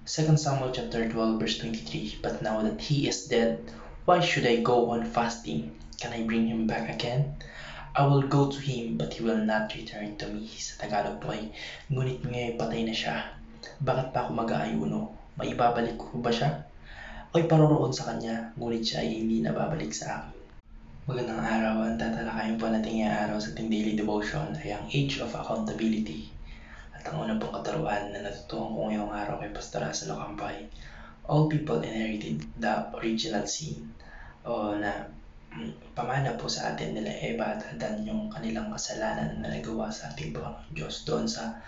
2 Samuel chapter 12 verse 23. But now that he is dead, why should I go on fasting? Can I bring him back again? I will go to him, but he will not return to me. Sa Tagalog po ay, ngunit ngayon patay na siya. Bakit pa ako mag-aayuno? May ibabalik ko ba siya? Ako'y paroroon sa kanya, ngunit siya ay hindi nababalik sa akin. Magandang araw. Ang tatalakayin po natin ngayong araw sa ating daily devotion ay ang Age of Accountability. At ang unang pong katuruan na natutuhan ko ngayong araw kay Pastor Russell Ocampo ay, all people inherited the original sin, o na pamana po sa atin nila Eva at Adan yung kanilang kasalanan na nagawa sa ating Panginoon Diyos doon sa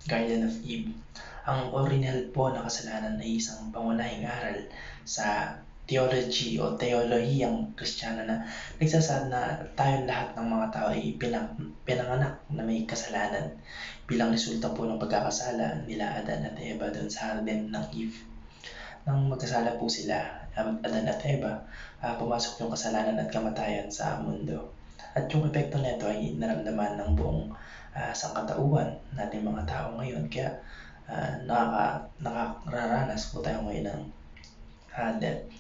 Garden of Eve. Ang original po na kasalanan ay isang pangunahing aral sa theology o teolohiyang Kristiyano na nagsasaad na tayo lahat ng mga tao ay pinanganak na may kasalanan bilang resulta po ng pagkakasala nila Adan at Eva doon sa Garden ng Eve. Nang magkasala po sila, Adan at Eva, pumasok yung kasalanan at kamatayan sa mundo. At yung epekto nito ay naramdaman ng buong sangkatauhan natin mga tao ngayon. Kaya nakararanas po tayo ngayon ng death.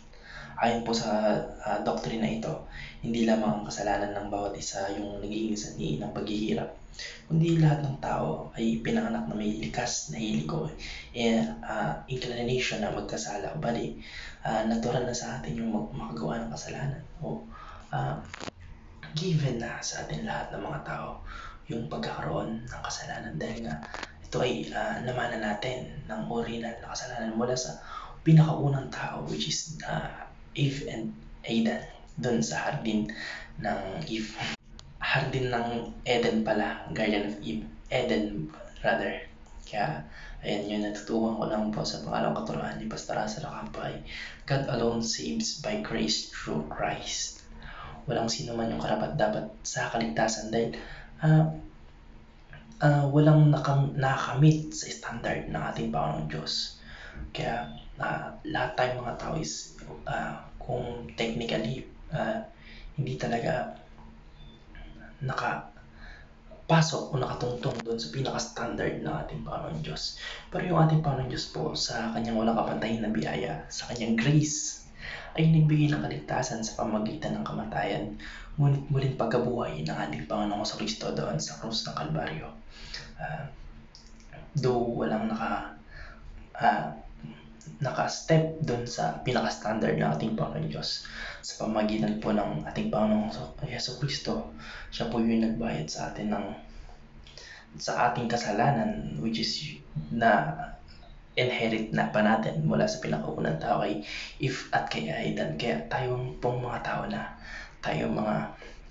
Ayon po sa doktrina ito, hindi lamang ang kasalanan ng bawat isa yung nagiging sanhi ng paghihirap, kundi lahat ng tao ay pinanganak na may likas na hilig o inclination na magkasala. Bali, natural na sa atin yung makagawa ng kasalanan o given na sa atin lahat ng mga tao yung pagkakaroon ng kasalanan, dahil nga ito ay namana natin ng original na kasalanan mula sa pinakaunang tao, which is Eve and Adam doon sa hardin ng Eve. Hardin ng Eden pala, Garden of Eve. Eden rather. Kaya ayan yun, natutuhan ko lang po sa pangalawang katuruan ni Pastor Russell Ocampo ay, God alone saves by grace through Christ. Walang sino man yung karapat-dapat sa kaligtasan dahil walang nakakamit sa standard ng ating Panginoon Diyos. Kaya lahat tayong mga tao is kung technically hindi talaga nakapasok o nakatungtong doon sa pinaka-standard ng ating Panginoon Diyos. Pero yung ating Panginoon Diyos po, sa kanyang walang kapantahin na biyaya, sa kanyang grace, ay nagbigay ng kaligtasan sa pamamagitan ng kamatayan, ngunit muling pagkabuhay ng ating Panginoong Kristo doon sa krus ng Kalbaryo. Though walang naka-step doon sa pinaka-standard ng ating Panginoon Diyos, sa pamamagitan po ng ating Panginoong Yesu Kristo, siya po yung nagbayad sa atin sa ating kasalanan, which is na inherit na pa natin mula sa pinakaunang tao kay Eve at kay Adan. Kaya tayong pong mga tao na tayong mga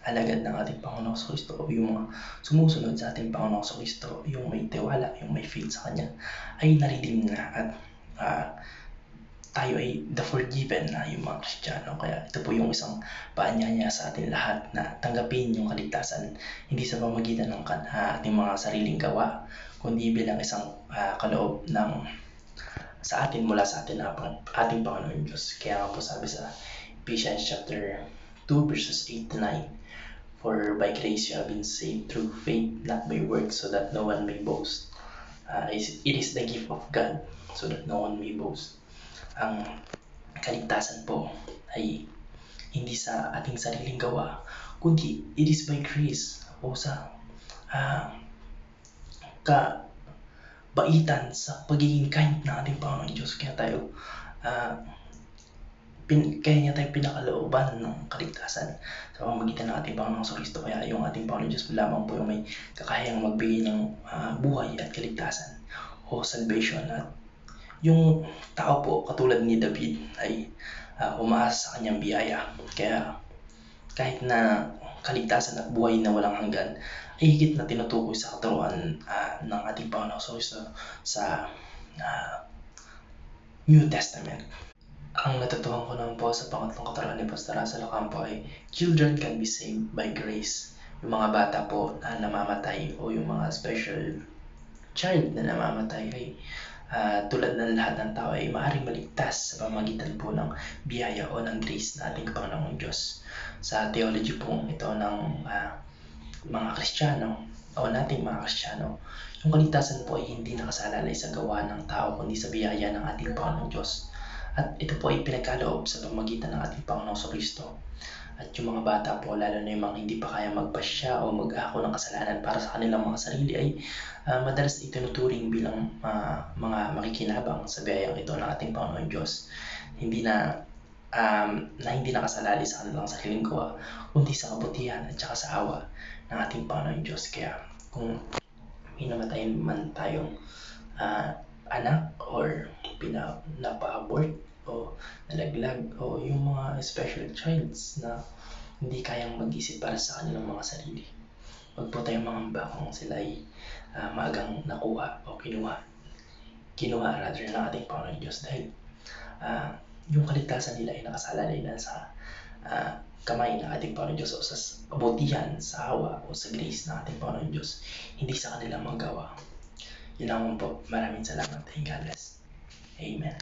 alagad ng ating Panginoong Kristo, o yung mga sumusunod sa ating Panginoong Kristo, yung may tiwala, yung may faith sa Kanya, ay na-redeem na at tayo ay the forgiven na yung mga Kristiyano. Kaya ito po yung isang paanyaya sa atin lahat na tanggapin yung kaligtasan, hindi sa pamamagitan ng ating mga sariling gawa, kundi bilang isang kaloob ng sa atin mula sa ating Panginoon Diyos. Kaya nga po sabi sa Ephesians chapter 2 verses 8 to 9, for by grace you have been saved through faith, not by works, so that no one may boast. It is the gift of God, so that no one may boast. Ang kaligtasan po ay hindi sa ating sariling gawa, kundi it is by grace, o sa kabaitan sa pagiging kind ng ating Panginoon Diyos. Kaya niya tayo pinakalooban ng kaligtasan sa pamamagitan ng ating Panginoong Kristo. Kaya yung ating Panginoon Diyos lamang po yung may kakayang magbigay ng buhay at kaligtasan o salvation. At yung tao po katulad ni David ay umaasa sa kanyang biyaya. Kaya kahit na kaligtasan at buhay na walang hanggan ay higit na tinutukoy sa katuruan ng ating Panginoong Kristo sa New Testament. Ang natutuhan ko naman po sa pangatlong katuruan ni Pastor Russell Ocampo ay, children can be saved by grace. Yung mga bata po na namamatay o yung mga special child na namamatay ay tulad ng lahat ng tao ay maaaring maligtas sa pamamagitan po ng biyaya o ng grace na ating Panginoong Diyos. Sa theology po ito ng mga Kristiyano, o nating mga Kristiyano, yung kaligtasan po ay hindi nakasalalay sa gawa ng tao kundi sa biyaya ng ating Panginoong Diyos. At ito po ay pinagkaloob sa pamagitan ng ating Panginoong Kristo. At yung mga bata po, lalo na yung mga hindi pa kaya magpasya o mag-ako ng kasalanan para sa kanilang mga sarili ay madalas itinuturing bilang mga makikinabang sa biyayang ito ng ating Panginoon Diyos. Hindi hindi nakasalalay sa kanilang sariling gawa, kundi sa kabutihan at saka sa awa ng ating Panginoon Diyos. Kaya kung may namatay man tayong anak or napa-abort o nalaglag o yung mga special childs na hindi kayang mag-isip para sa kanilang mga sarili, huwag po tayong mangamba kung sila ay maagang nakuha o kinuha rather ng ating Panginoon Diyos, dahil yung kaligtasan nila ay nakasalalay na sa kamay ng ating Panginoon Diyos o sa kabutihan, sa awa o sa grace ng ating Panginoon Diyos, hindi sa kanilang magawa. Yun lang po. Maraming salamat and God bless. Amen.